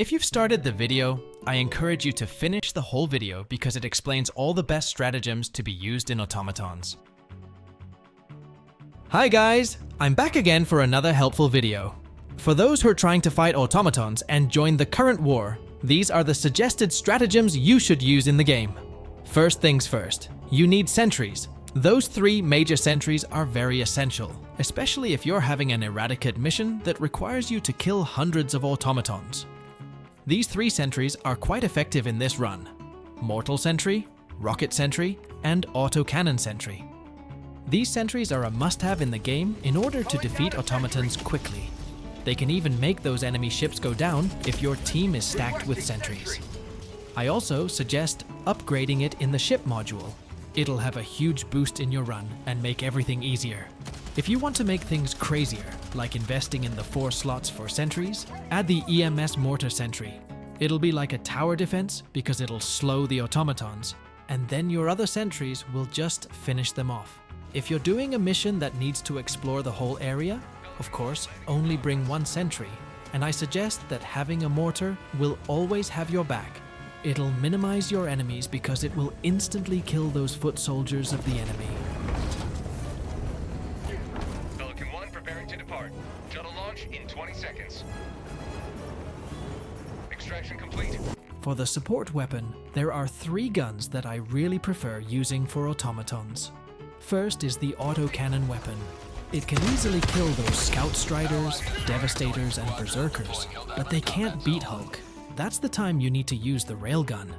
If you've started the video, I encourage you to finish the whole video because it explains all the best stratagems to be used in automatons. Hi guys, I'm back again for another helpful video. For those who are trying to fight automatons and join the current war, these are the suggested stratagems you should use in the game. First things first, you need sentries. Those 3 major sentries are very essential, especially if you're having an eradicate mission that requires you to kill hundreds of automatons. These 3 sentries are quite effective in this run: Mortal Sentry, Rocket Sentry, and Autocannon Sentry. These sentries are a must-have in the game in order to defeat automatons quickly. They can even make those enemy ships go down if your team is stacked with sentries. I also suggest upgrading it in the ship module. It'll have a huge boost in your run and make everything easier. If you want to make things crazier, like investing in the 4 slots for sentries, add the EMS Mortar Sentry. It'll be like a tower defense because it'll slow the automatons, and then your other sentries will just finish them off. If you're doing a mission that needs to explore the whole area, of course, only bring 1 sentry, and I suggest that having a mortar will always have your back. It'll minimize your enemies because it will instantly kill those foot soldiers of the enemy. Pelican 1 preparing to depart. Shuttle launch in 20 seconds. Extraction complete. For the support weapon, there are 3 guns that I really prefer using for automatons. First is the autocannon weapon. It can easily kill those Scout Striders, Devastators, and Berserkers, but they can't beat Hulk. That's the time you need to use the railgun.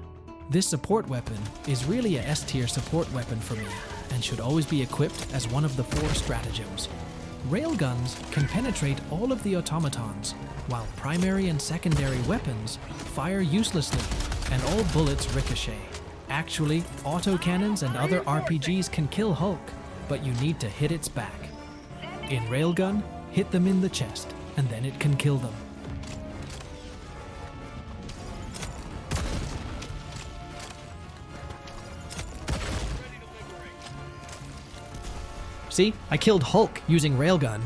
This support weapon is really a S-tier support weapon for me, and should always be equipped as one of the 4 stratagems. Railguns can penetrate all of the automatons, while primary and secondary weapons fire uselessly, and all bullets ricochet. Actually, autocannons and other RPGs can kill Hulk, but you need to hit its back. In Railgun, hit them in the chest, and then it can kill them. See, I killed Hulk using Railgun.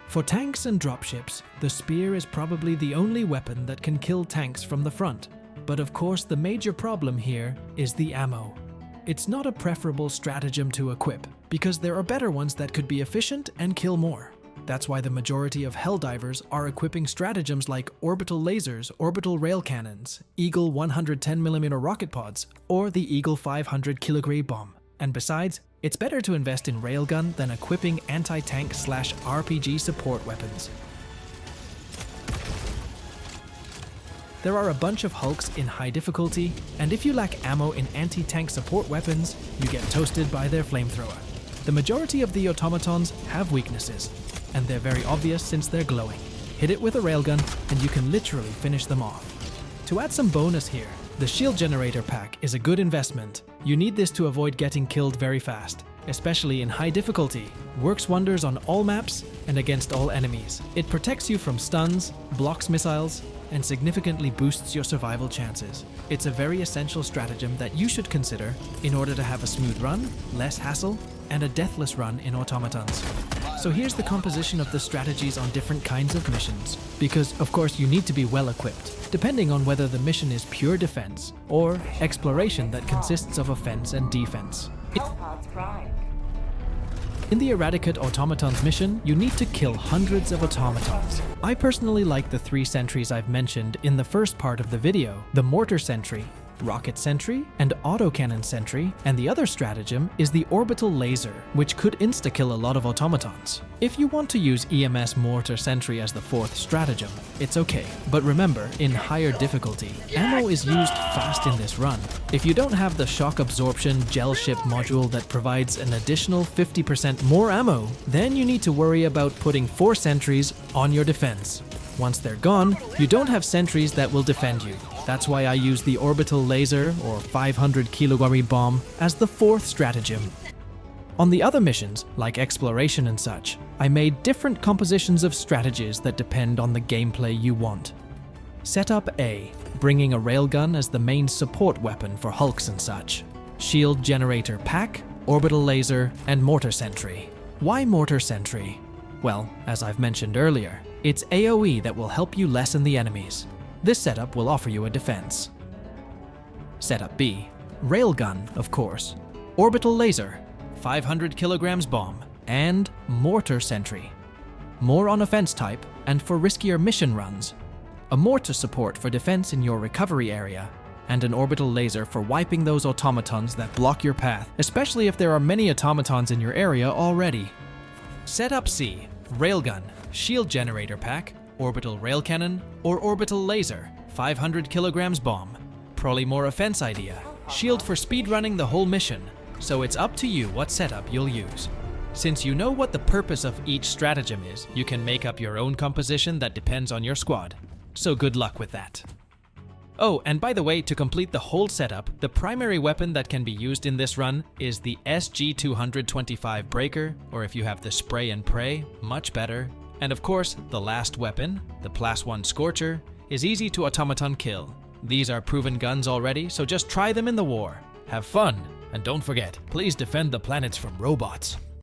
For tanks and dropships, the spear is probably the only weapon that can kill tanks from the front. But of course, the major problem here is the ammo. It's not a preferable stratagem to equip, because there are better ones that could be efficient and kill more. That's why the majority of Helldivers are equipping stratagems like orbital lasers, orbital rail cannons, Eagle 110mm rocket pods, or the Eagle 500kg bomb. And besides, it's better to invest in railgun than equipping anti-tank/RPG support weapons. There are a bunch of Hulks in high difficulty, and if you lack ammo in anti-tank support weapons, you get toasted by their flamethrower. The majority of the automatons have weaknesses, and they're very obvious since they're glowing. Hit it with a railgun, and you can literally finish them off. To add some bonus here, the shield generator pack is a good investment. You need this to avoid getting killed very fast, especially in high difficulty. Works wonders on all maps and against all enemies. It protects you from stuns, blocks missiles, and significantly boosts your survival chances. It's a very essential stratagem that you should consider in order to have a smooth run, less hassle, and a deathless run in automatons. So here's the composition of the strategies on different kinds of missions, because of course you need to be well equipped, depending on whether the mission is pure defense or exploration that consists of offense and defense. In the Eradicate Automatons mission, you need to kill hundreds of automatons. I personally like the 3 sentries I've mentioned in the first part of the video: the Mortar Sentry, Rocket Sentry, and Autocannon Sentry, and the other stratagem is the Orbital Laser, which could insta-kill a lot of automatons. If you want to use EMS Mortar Sentry as the 4th stratagem, it's okay, but remember, in higher difficulty, ammo is used fast in this run. If you don't have the Shock Absorption Gel Ship module that provides an additional 50% more ammo, then you need to worry about putting 4 sentries on your defense. Once they're gone, you don't have sentries that will defend you. That's why I use the Orbital Laser or 500kg bomb as the 4th stratagem. On the other missions, like exploration and such, I made different compositions of strategies that depend on the gameplay you want. Setup A, bringing a railgun as the main support weapon for Hulks and such. Shield generator pack, orbital laser, and mortar sentry. Why mortar sentry? Well, as I've mentioned earlier, It's AoE that will help you lessen the enemies. This setup will offer you a defense. Setup B. Railgun, of course. Orbital laser, 500 kilograms bomb, and mortar sentry. More on offense type and for riskier mission runs. A mortar support for defense in your recovery area, and an orbital laser for wiping those automatons that block your path, especially if there are many automatons in your area already. Setup C. Railgun, shield generator pack, orbital rail cannon, or orbital laser, 500 kilograms bomb. Probably more offense idea. Shield for speedrunning the whole mission, so it's up to you what setup you'll use. Since you know what the purpose of each stratagem is, you can make up your own composition that depends on your squad. So good luck with that. Oh, and by the way, to complete the whole setup, the primary weapon that can be used in this run is the SG-225 Breaker, or if you have the Spray and Pray, much better. And of course, the last weapon, the +1 Scorcher, is easy to automaton kill. These are proven guns already, so just try them in the war. Have fun, and don't forget, please defend the planets from robots.